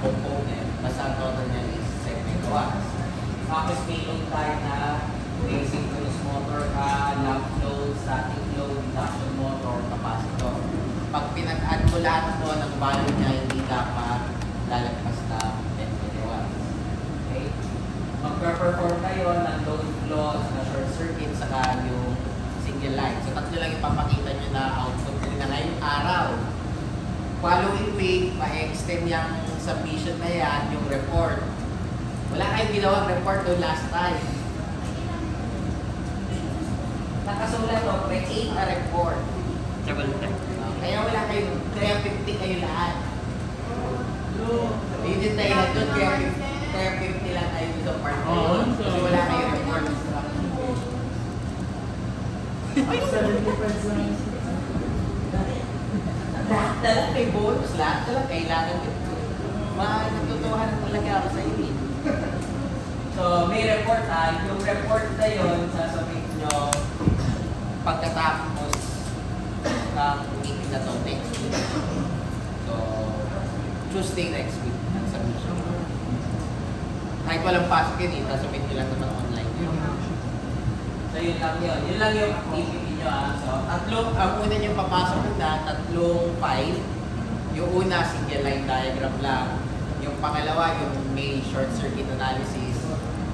component. Basta ang total niya is 7 megawatts. Tapos may load tayo na asynchronous motor, lamp load, static load, induction motor, capacitor. Pag pinag-add mo lahat mo ng value niya, hindi dapat lalagpas na 10 megawatts. Okay? Magpe-perform kayo ng load flows, na short circuit, saka yung single line. So tatlo lang ipapakita nyo na output nyo na ngayong araw. Following week, ma-extend yung submission na yan, yung report. Wala kayong ginawang report doon last time. Nakasulat to, create a report. Kaya wala kayong, kaya 50 kayo lahat. Yun yung dahilan doon, kaya 50 lang kayo sa part na yun. Kasi wala kayong report. Ay, 70%. Lahat na lang may bonus, lahat na lang kailangan dito. Natutuhan talaga ako sa inyo. So, may report yung report na yun, sasabit nyo pagkatapos ng meeting na to next week. So, Tuesday next week, ang submission. Kahit walang pasok yun, sasabit nyo lang naman online yun. So, yun lang yun. Yun lang yung activity nyo. So, ang una nyo papasok na, tatlong file. Yung una, single line diagram lang. Yung pangalawa, yung may short circuit analysis.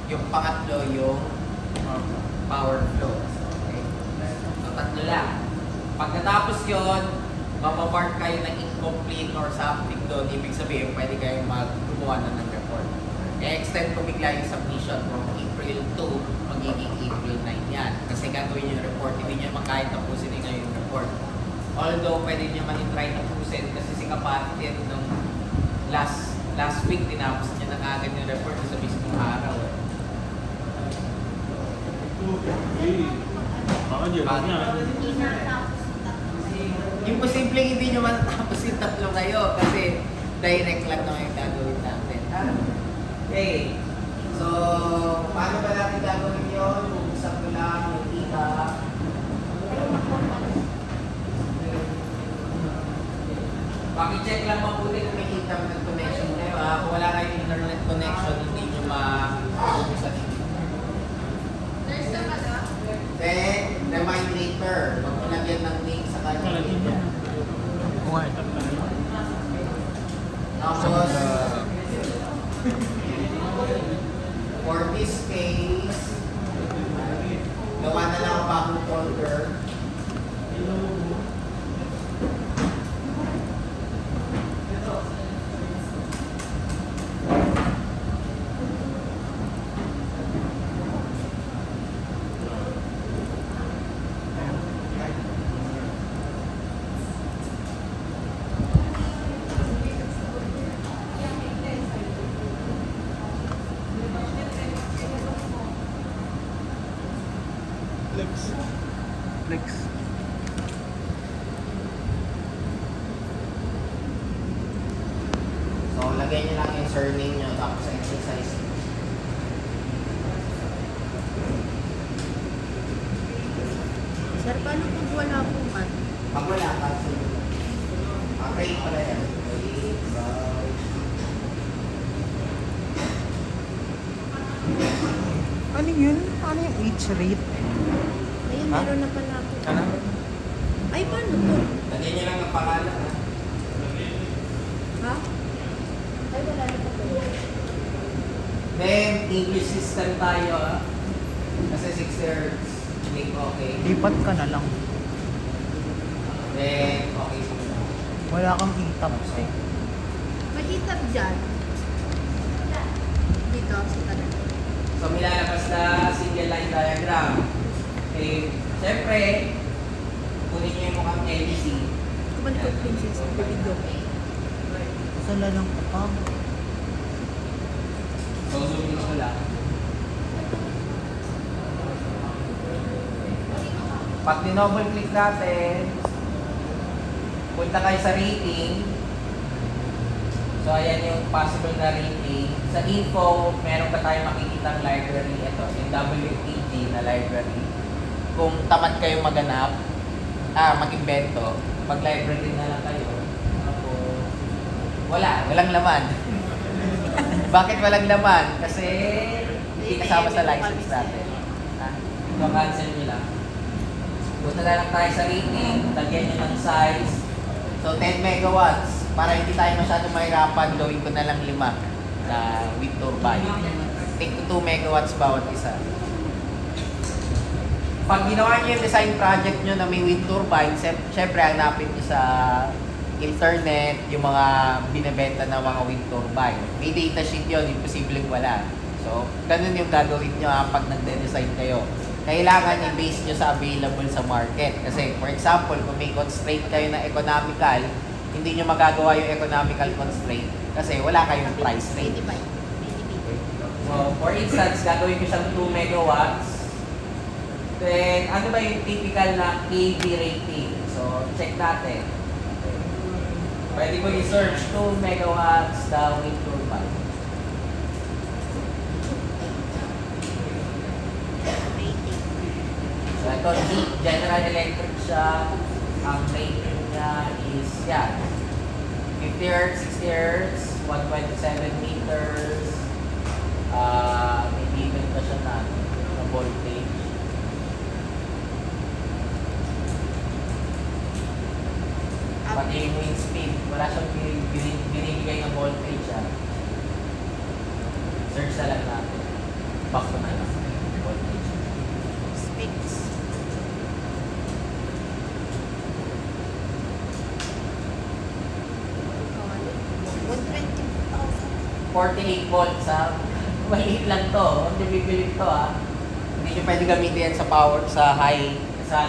Yung pangatlo, yung power flow. Okay? So, tatlo lang. Pagkatapos yun, mapamark kayo ng incomplete or something doon. Ibig sabihin, pwede kayong gumawa na ng report. I-extend ko bigla yung submission from April 2, magiging April 9 yan. Kasi gagawin yung report, hindi nyo naman kahit tapusin nyo yung report. Although, pwede nyo naman i-try tapusin kasi si kapatid nung last week, tinapos niya na agad yung report sa mismong araw. Yung posibleng hindi nyo matapos yung tatlo kayo kasi direct lang naman yung gagawin natin. Okay. So, paano ba natin gagawin yun? Kung isang ko lang yung kita. Paki-check lang mabuti kung may internet connection kayo. Kung wala kayong internet connection, hindi nyo ma-ubusan. Then, remind later. Pag nalagyan ng link sa kanya. Tapos, for this case, gawa na lang ang bagong folder. Flex. So, lagay nyo lang yung surname nyo tapos exercise. Sir, paano pag wala po man? Pag wala kasi, rate pala yan. Ano yun? Ano yung age rate? Ayun, meron na pala ako. Ano? Ay, paano po? Lagay nyo lang ang pangalan. Ha? Ay, wala na po. Then, English system tayo. Kasi 6 years. Click okay. Lipat ka na lang. Then, okay. Wala kang e-tabs eh. May itab dyan. Dito, sa tanan. So, may lalabas na single line diagram. Okay. Siyempre, kunin nyo yung mukhang LC. Kumalikot princess. Video. Sala lang kapag. So, zoom in ko lang. Pag dinouble click natin, punta kayo sa rating. So, ayan yung possible na rating. Sa info, meron pa tayong makikita library. Ito, yung WPG na library. Kung tamad kayo maganap, mag-invento, pag library na lang kayo. Walang laman. Bakit walang laman? Kasi hindi kasama sa license natin. So, cancel nyo lang. Punta na lang tayo sa rating. Lagyan nyo ng size. So, 10 megawatts. Para hindi tayo masyadong mahirapan, gawin ko na lang 5 na wind turbine. Take to 2 megawatts bawat isa. Pag ginawa nyo yung design project nyo na may wind turbine, syempre hanapin nyo sa internet yung mga binibenta ng mga wind turbine. May data sheet yun, imposibleng wala. So, ganun yung gagawin nyo pag nagde-design kayo. Kailangan i-base nyo sa available sa market. Kasi, for example, kung may constraint kayo na economical, hindi nyo magagawa yung economical constraint kasi wala kayong price range. So, for instance, gagawin ko siyang 2 megawatts. Then, ano ba yung typical na KV rating? So, check natin. Pwede ko i-search 2 megawatts the wind turbine. So, ito, General Electric siya. Ang rating niya is, yan. 50 Hz, 60 Hz, 127 meters. May given pa siya na voltage. Pati yung wind speed, wala siyang binibigay ng voltage. Search na lang natin. Back to na lang. Voltage. Specs. $120,000. 48 volts maliit lang to. Hindi bibili to Hindi nyo pwede gamitin yan sa power, sa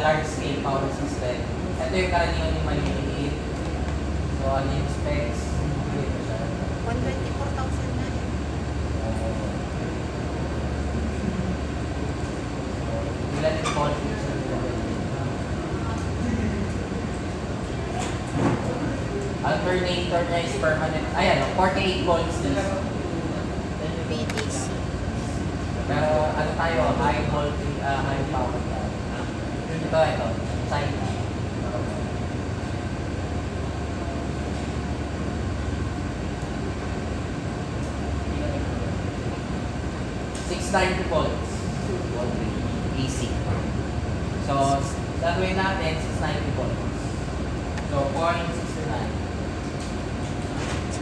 large scale power system. Ito yung karaniwan yung maliit. So, ano yung specs? Ito siya. 124,000 na. Ilan yung voltage na ito? Alternator niya is permanent. Ayan, 48 volts din. BTC. Pero ano tayo, high voltage, high power tayo. Ito, side. 690 volts. AC. So, gagawin natin 690 volts. So, 0.69.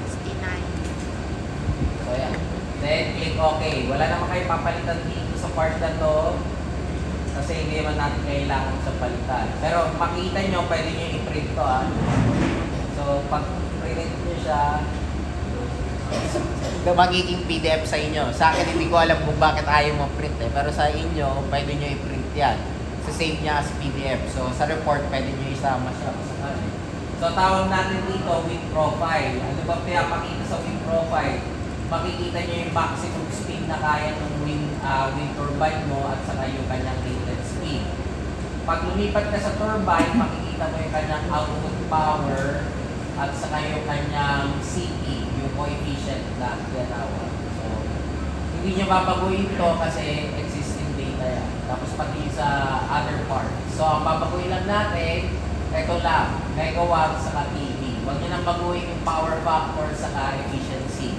69. So, yan. Then, click OK. Wala naman kayo papalitan dito sa part na to. Kasi hindi naman natin kailangan sa palitan. Pero, makita nyo, pwede nyo i-print to So, pag print nyo siya, magiging PDF sa inyo. Sa akin, hindi ko alam kung bakit ayaw mo print Pero sa inyo, pwede nyo i-print yan. Save niya as PDF. So, sa report, pwede nyo isama siya. So, tawag natin dito, wind profile. Ano ba pinapakita sa wind profile? Makikita nyo yung maximum speed na kaya ng wind turbine mo at saka yung kanyang rated speed. Pag lumipat ka sa turbine, makikita mo yung kanyang output power at saka yung kanyang CP, yung coefficient na tinatawag. So, hindi nyo babaguhin to kasi existing data yan. Tapos pati sa other part. So, ang babaguhin lang natin, ito lang, megawatts saka PV. Huwag nyo nang baguhin yung power factor saka efficiency.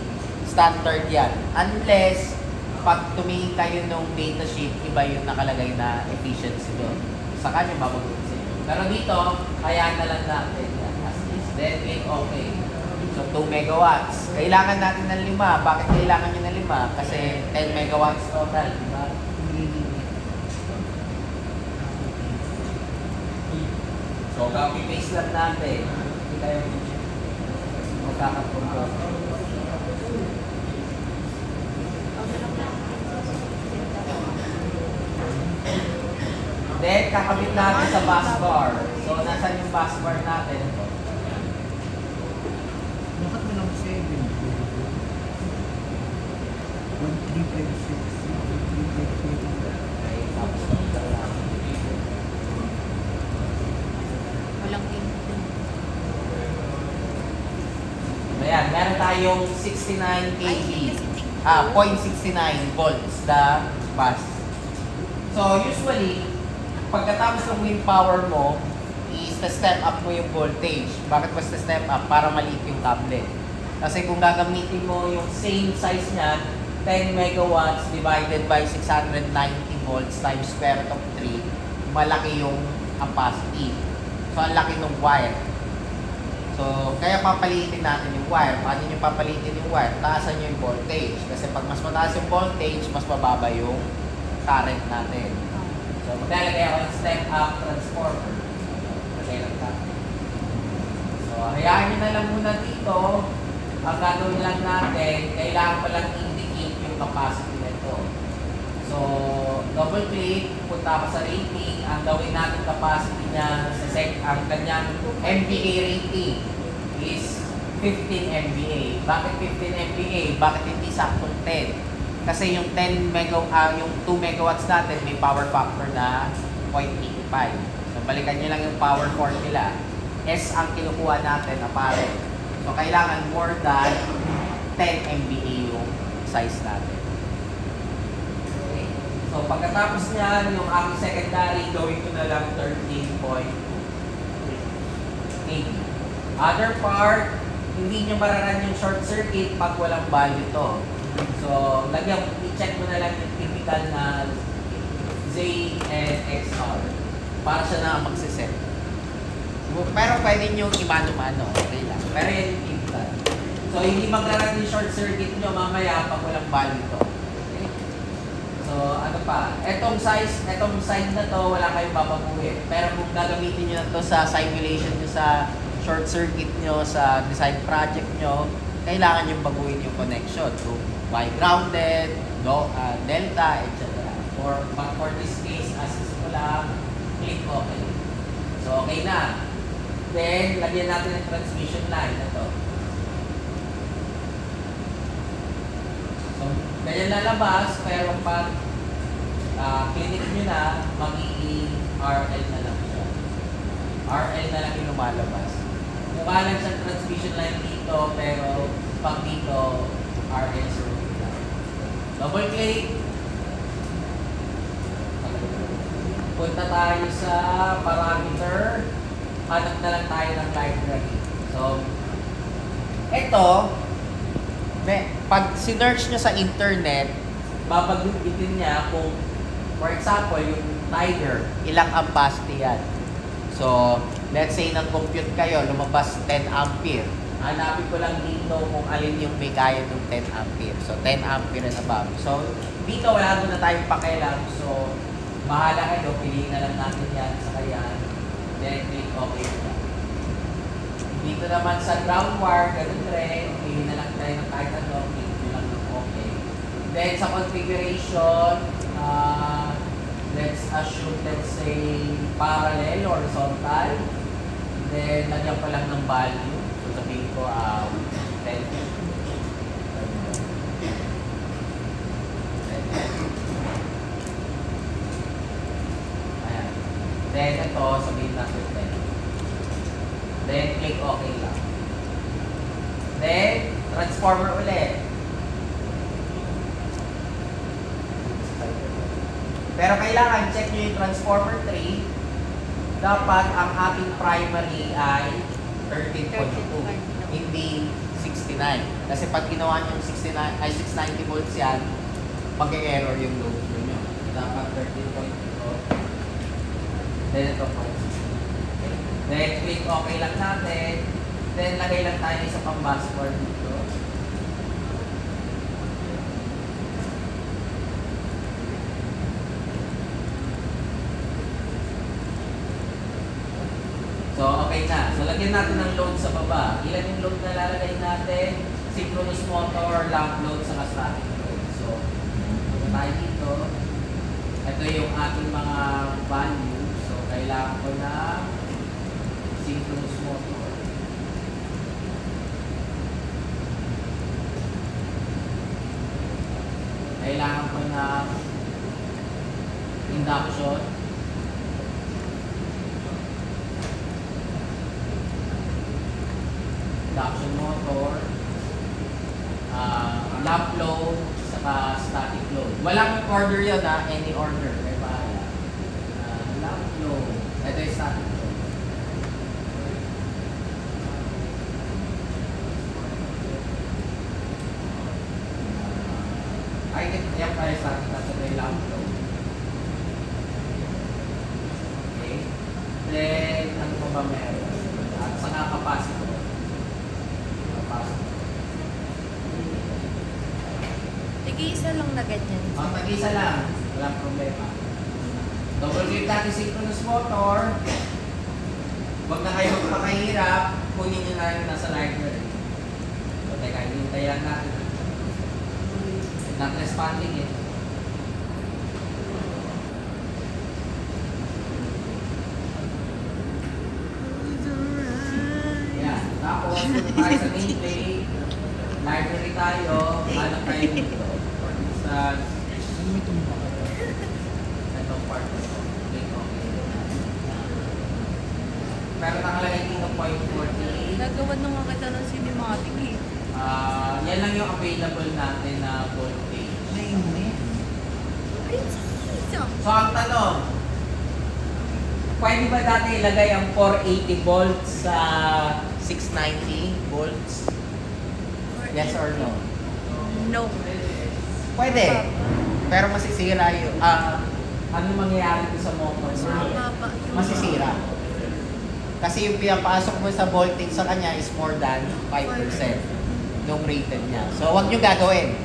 Standard yan. Unless, pag tumingin kayo nung data sheet, iba yung nakalagay na efficiency doon. Saka nyo babaguhin sa inyo. Pero dito, kaya na lang natin yan. Then click OK. So 2 megawatts. Kailangan natin ng 5. Bakit kailangan nyo ng 5? Kasi 10 megawatts total, di ba? So copy-paste lang natin. Hindi tayo magkakapunto. Then kakabit natin sa bus bar. So nasan yung bus bar natin? Bakit mo lang 7? 1356. Okay, tapos ito lang. Walang input. Ayan, meron tayong 69 kV. 0.69 volts the bus. So usually, pagkatapos ng wind power mo, is step up mo yung voltage. Bakit basta step up? Para maliit yung cable. Kasi kung gagamitin mo yung same size niya, 10 megawatts divided by 690 volts times square root of 3, malaki yung capacity. So, ang laki ng wire. So, kaya papalitin natin yung wire. Paano nyo papalitin yung wire? Taasan nyo yung voltage. Kasi pag mas mataas yung voltage, mas mababa yung current natin. So, maglalagay ako ng step-up transformer. Lagay lang tayo. So, hayaan nyo na lang muna dito. Ang gagawin lang natin, kailangan pa lang indicate yung capacity nito. So, double click, punta ka sa rating. Ang gawin natin capacity niya sa ang kanyang MVA rating is 15 MVA. Bakit 15 MVA? Bakit hindi saktong 10? Kasi yung 2 megawatts natin may power factor na 0.85. So, balikan nyo lang yung power formula. S ang kinukuha natin, apparent. So, kailangan more than 10 MVA yung size natin. Okay. So, pagkatapos niyan, yung aking secondary, gawin ko na lang 13.8. Other part, hindi nyo mararan yung short circuit pag walang value to. So, i-check mo na lang yung typical na Z and XR para siya na magsiset. Pero pwede nyo imano-mano, okay lang. Pero yan yung typical. So, hindi magraran yung short circuit nyo mamaya pag walang value to. Okay? So, ano pa? Etong size na to, wala kayong babaguhin. Pero kung gagamitin nyo na to sa simulation nyo sa short circuit nyo, sa design project nyo, kailangan nyo baguhin yung connection. So, Y grounded, delta, etc. For this case, assist mo lang, click OK. So, okay na. Then, lagyan natin ang transmission line na to. So, ganyan lalabas, pero pag click nyo na, magiging RL na lang siya. RL na lang yung lumalabas. Mukha lang siyang transmission line dito, pero pag dito, RL circuit lang. Double click. Punta tayo sa parameter. Hanap na lang tayo ng library. So, ito, pag sinearch nyo sa internet, babagutin niya kung, for example, yung Tiger, ilang ampacity yan. So, let's say nag-compute kayo, lumabas 10 ampere. Hanapin ko lang dito kung alin yung may kaya ng 10 ampere. So, 10 ampere and above. So, dito wala na tayong pakialam. So, bahala kayo, piliin na lang natin yan sa kayan. Then, click OK na. Dito naman sa ground wire, ganun rin. Piliin na lang tayo ng kahit ano. Click nyo lang ng OK. Then, sa configuration, let's assume, let's say, parallel, horizontal. Then, lagyan pa lang ng value. So, sabihin ko, 10. Ayan. Then, ito, sabihin natin 10. Then, click OK lang. Then, transformer ulit. Pero kailangan check nyo yung transformer 3. Dapat ang ating primary ay 13.2, hindi 69. Kasi pag ginawa nyo yung 690 volts yan, mag-error yung load nyo. Dapat 13.2. Then ito po. Then click OK lang natin. Then lagay lang tayo sa pang-busboard dito. So, okay na. So, lagyan natin ng load sa baba. Ilan yung load na lalagay natin? Synchronous motor, lamp load, saka static load. So, punta tayo dito. Ito yung ating mga value. So, kailangan ko na synchronous motor. Kailangan ko na induction. Induction motor, lamp load, saka static load. Walang order yun any order. May bahala. Lamp load. Ito yung static load. Yan tayo sa ating kasabay lang ito. Okay. Then, ano pa ba meron? At sa nga capacitor. Capacitor. Tig-isa lang na ganyan. Ang tag-isa lang, walang problema. Double click natin synchronous motor. Huwag na kayo magpakahirap, kunin nyo na yung nasa library. So, teka, hinintayan natin. Not responding eh. Yan. Tapos, punta tayo sa main page. Library tayo. Hanap tayo dito. For instance, Ano may tumba ka? itong part na ito. Click okay. Pero nakalagay dito 0.48. Nagawa na nga kita ng cinematic eh. Yan lang yung available natin na voltage. Nainis. Ay, isa. So, ang tanong, pwede ba dati ilagay ang 480 volts sa 690 volts? Yes or no? No. Pwede. Pero masisira yung, ano mangyayari doon sa motor? Mababa yung... Masisira. Kasi yung pinapasok mo sa voltage sa kanya is more than 5% nung rated niya. So, huwag nyo gagawin.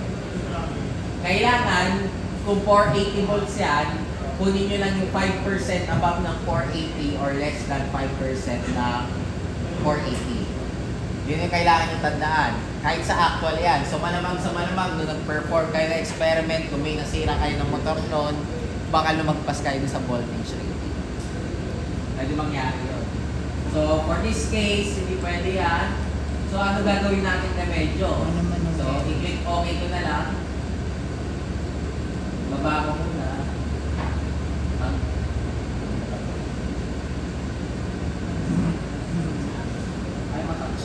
Kailangan, kung 480 volts yan, kunin nyo lang yung 5% above ng 480 or less than 5% na 480. Yun yung kailangan nyo tandaan. Kahit sa actual yan. So, malamang sa malamang, nung nag-perform kayo ng experiment, kung may nasira kayo ng motor noon, baka lumagpas kayo sa voltage rating. Pwede mangyari yun. So, for this case, hindi pwede yan. So, ano gagawin natin na medyo? Ano naman ang So, i-click OK ko na lang. Baba ko muna. Ah. Ay, matapos.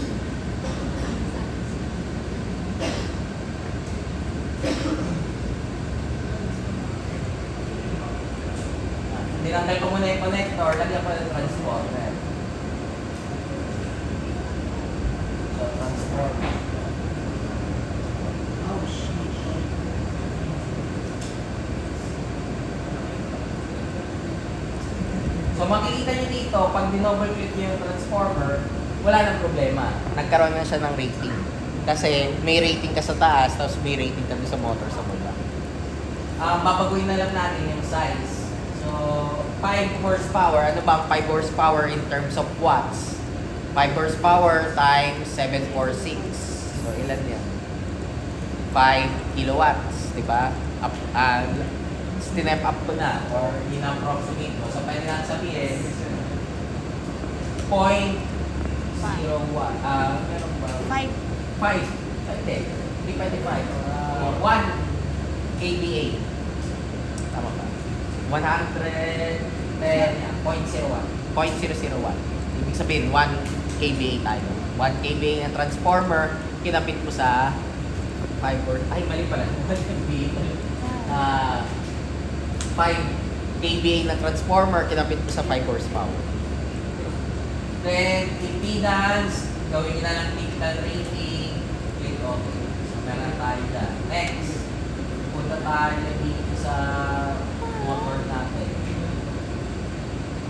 Tinanggal ko muna yung connector, lagyan ko ng transformer. So, transformer. Oh, shit. So, makikita nyo dito, pag dinoble click nyo yung transformer, wala nang problema. Nagkaroon na siya ng rating. Kasi may rating ka sa taas, tapos may rating ka sa motor sa baba. Babaguhin na lang natin yung size. So, 5 horsepower. Ano ba ang 5 horsepower in terms of watts? 5 horsepower times 746. So, ilan yan? 5 kilowatts, di ba? Step up ko na or in-approximate ko. So, pwede lang sabihin 0.01. Meron ba? 5. 5. Hindi. Hindi pwede 5. 1 kVA. Tama ba? 110, 0.01. 0.001. Ibig sabihin, 1 kVA tayo. 1 kVA na transformer, kinapit mo sa 5 or... Ay, mali pala. 5 kVA na transformer, kinapit mo sa 5 horsepower. Then, impedance, gawin nyo na lang typical rating. Click OK. So, meron tayo dyan. Next, punta tayo dito sa motor natin.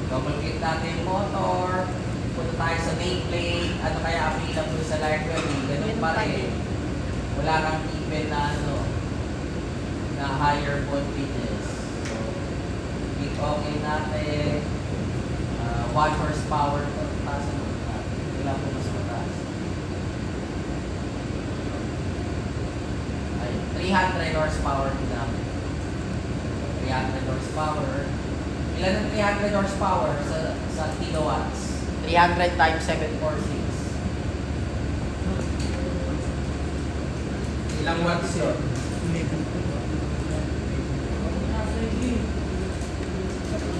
Double click natin yung motor. Punta tayo sa nameplate. Ano kaya available sa library? Ganun pa rin. Wala kang even na na higher voltages. So, click OK natin. 1 horsepower to. Taas na natin. Kailangan po mas mataas. Ay, 300 horsepower din namin. 300 horsepower. Ilan ang 300 horsepower sa kilowatts? 300 times 746. Ilang watts yun?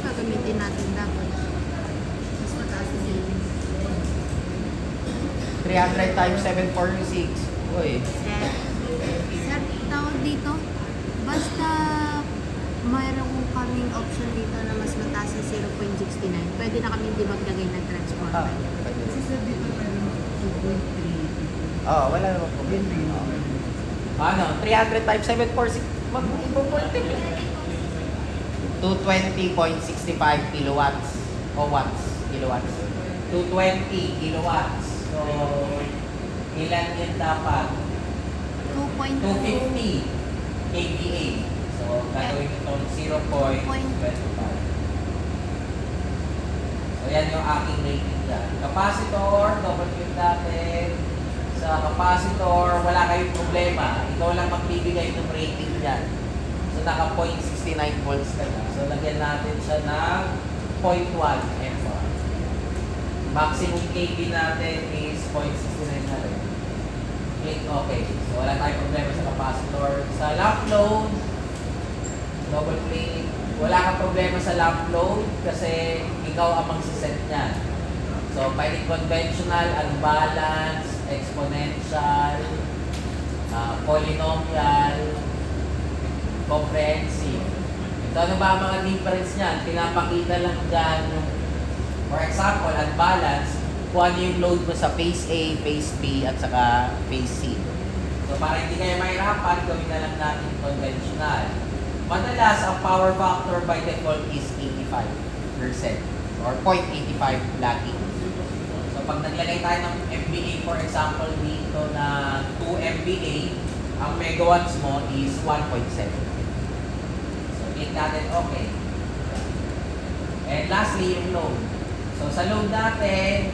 Gagamitin natin dapat. Mas mataas na savings. 300 times 746. Uy. Sir, tawag dito. Basta mayroon kaming option dito na mas mataas na 0.69. Pwede na kami di maglagay ng transformer. Kasi sa dito meron 2.3. Oo, wala naman problema. Ano? 300 times 746. mag-multiple. 220.65 kilowatts o watts, kilowatts. 220 kilowatts. So, ilan yan dapat? 2.2. 250 kVA. So, gagawin itong 0.25. So, yan yung aking rating dyan. Capacitor, double click natin. Sa capacitor, wala kayong problema. Ikaw lang magbibigay ng rating dyan. So, naka 0.69 volts ka na. So, lagyan natin siya ng 0.1 FR. Maximum kV natin is 0.69 na rin. Click OK. So, wala tayong problema sa capacitor. Sa lamp load, double click. Wala kang problema sa lamp load kasi ikaw ang magsiset niyan. So, pwede conventional, unbalanced, exponential, polynomial, comprehensive. Ito ano ba ang mga difference niyan? Pinapakita lang dyan yung, for example, unbalanced, kung ano yung load mo sa phase A, phase B, at saka phase C. So, para hindi kayo mahirapan, gawin na lang natin conventional. Madalas, ang power factor by default is 85% or 0.85 lagi. So, pag naglagay tayo ng MVA, for example, dito na 2 MVA, ang megawatts mo is 1.7. So, click natin okay. And lastly, yung load. So, sa load natin,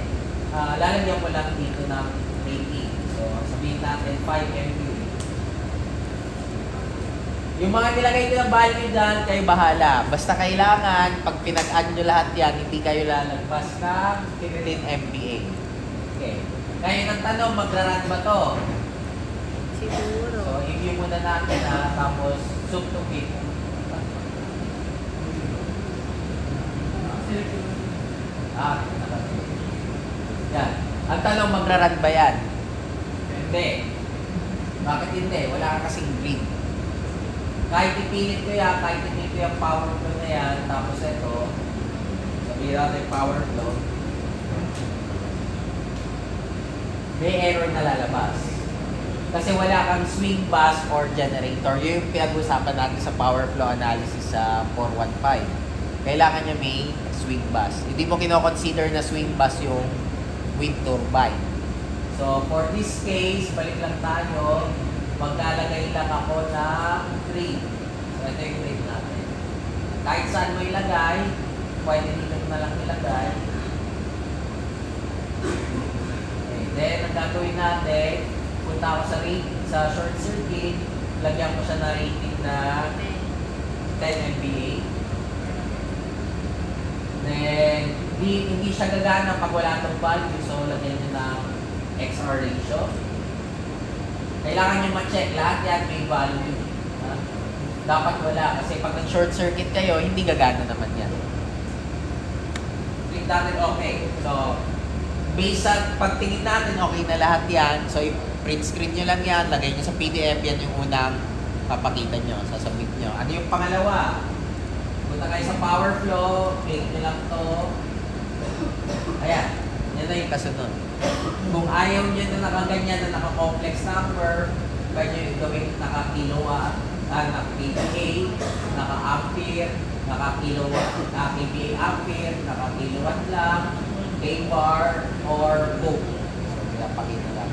lalagyan mo lang dito ng rating. So, sabihin natin 5 MVA. Yung mga nilagay nilang value dyan, kayo bahala. Basta kailangan, pag pinag-add nyo lahat yan, hindi kayo lalagpas ng 15 MVA. Okay. Ngayon ang tanong, magra-run ba to? Siguro. So, i-view muna natin tapos zoom to fit. Yan. Ang tanong, magra-run ba yan? Hindi. Bakit hindi? Wala ka kasing grid. Kahit ipilit ko yan, kahit ipilit ko yung power flow na yan, tapos ito, sabihin natin power flow, may error na lalabas. Kasi wala kang swing bus or generator. Yun yung pinag-usapan natin sa power flow analysis sa 415. Kailangan nyo may swing bus. Hindi mo kino-consider na swing bus yung wind turbine. So, for this case, balik lang tayo. Maglalagay lang ako ng 3. So, ito yung 3 natin. Kahit saan mo ilagay, pwede dito na lang ilagay. Okay, then, ang gagawin natin, punta ako sa short circuit, lagyan ko siya na rating na 10 MVA. Then, hindi siya gagana pag wala itong value, so lagyan nyo ng XR ratio. Kailangan nyo ma-check lahat yan may value. Dapat wala kasi pag nag-short circuit kayo, hindi gagana naman yan. Click natin okay. So, based sa pagtingin natin, okay na lahat yan. So, print screen nyo lang yan, lagay nyo sa PDF, yan yung unang papakita nyo, sasubmit nyo. Ano yung pangalawa? Punta kayo sa power flow, click nyo lang to. Ayan, yan na yung kasunod. Kung ayaw nyo na nakaganyan na naka-complex number, pwede nyo yung gawin naka-kilowatt, naka-kVA, naka-ampere, naka-kilowatt, naka-kVA ampere, naka-kilowatt lang, kVAR, or volt. So, pinapakita lang.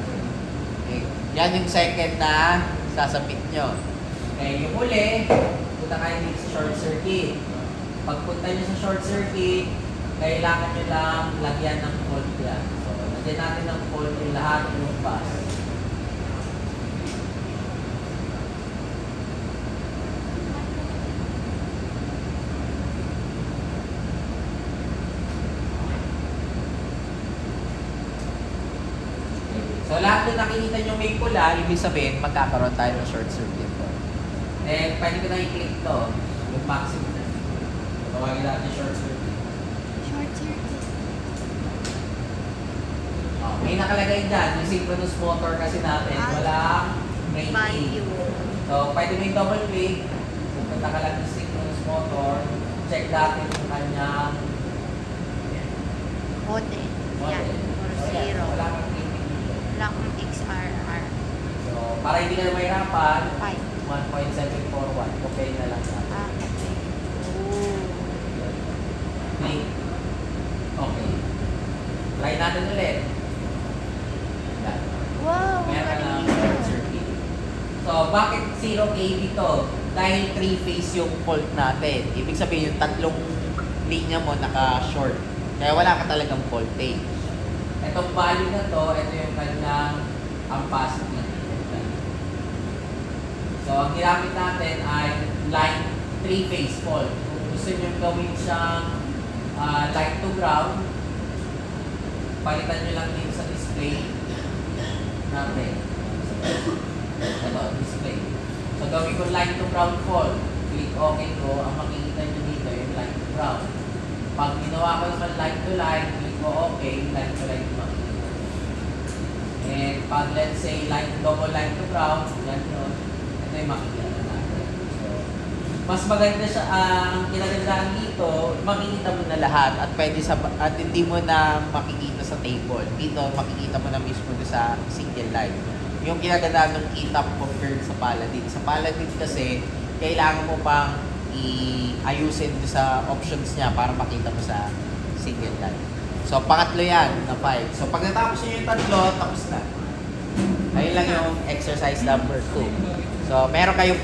Okay. Yan yung second na sasabit nyo. Okay, yung huli, punta kayo dito sa short circuit. Pagpunta nyo sa short circuit, kailangan nyo lang lagyan ng volt yan. So, lagyan natin ng volt yung lahat ng bus. So, lahat na nakikita nyo may pula, ibig sabihin, magkakaroon tayo ng short circuit po. Then, pwede ko na i-click to, yung maximum. Tawagin natin short circuit. Short circuit. Oh, may nakalagay dyan, yung synchronous motor kasi natin, walang rating. Value. So, pwede mo yung double click, pupunta ka lang yung synchronous motor, check natin yung kanyang Bote. Yan. Or So, yan, zero. wala kang rating dito. Wala kang XRR. So, para hindi ka na mahirapan, 5. 1.741. Compare na lang sa Ah, okay. Oh. click. Okay. Try natin ulit. Yan. Wow, Meron ka ng galing short dito. circuit. So, bakit 0K dito? Dahil 3-phase yung fault natin. Ibig sabihin yung tatlong linya mo naka-short. Kaya wala ka talagang voltage. Itong value na to, ito yung kanyang ampacity. So, ang ginamit natin ay line 3-phase fault. Kung gusto nyo gawin siyang line to ground, palitan nyo lang dito sa display natin. Ito, display. So, gawin ko line to ground fault. Click OK ko. Ang makikita nyo dito yung line to ground. Pag ginawa ko naman line to line, click ko OK, line to line makikita. And pag let's say double line to ground, yan yun. Ito yung makikita natin. So, mas maganda siya, ang kinagandaan dito, makikita mo na lahat at pwede at hindi mo na makikita sa table. Dito, makikita mo na mismo sa single line. Yung kinagandaan ng ETAP compared sa Paladin. Sa Paladin kasi, kailangan mo pang i-ayusin sa options niya para makita mo sa single line. So, pangatlo yan na 5. So, pag natapos nyo yung tatlo, tapos na. Ayun lang yung exercise number 2. So, meron kayong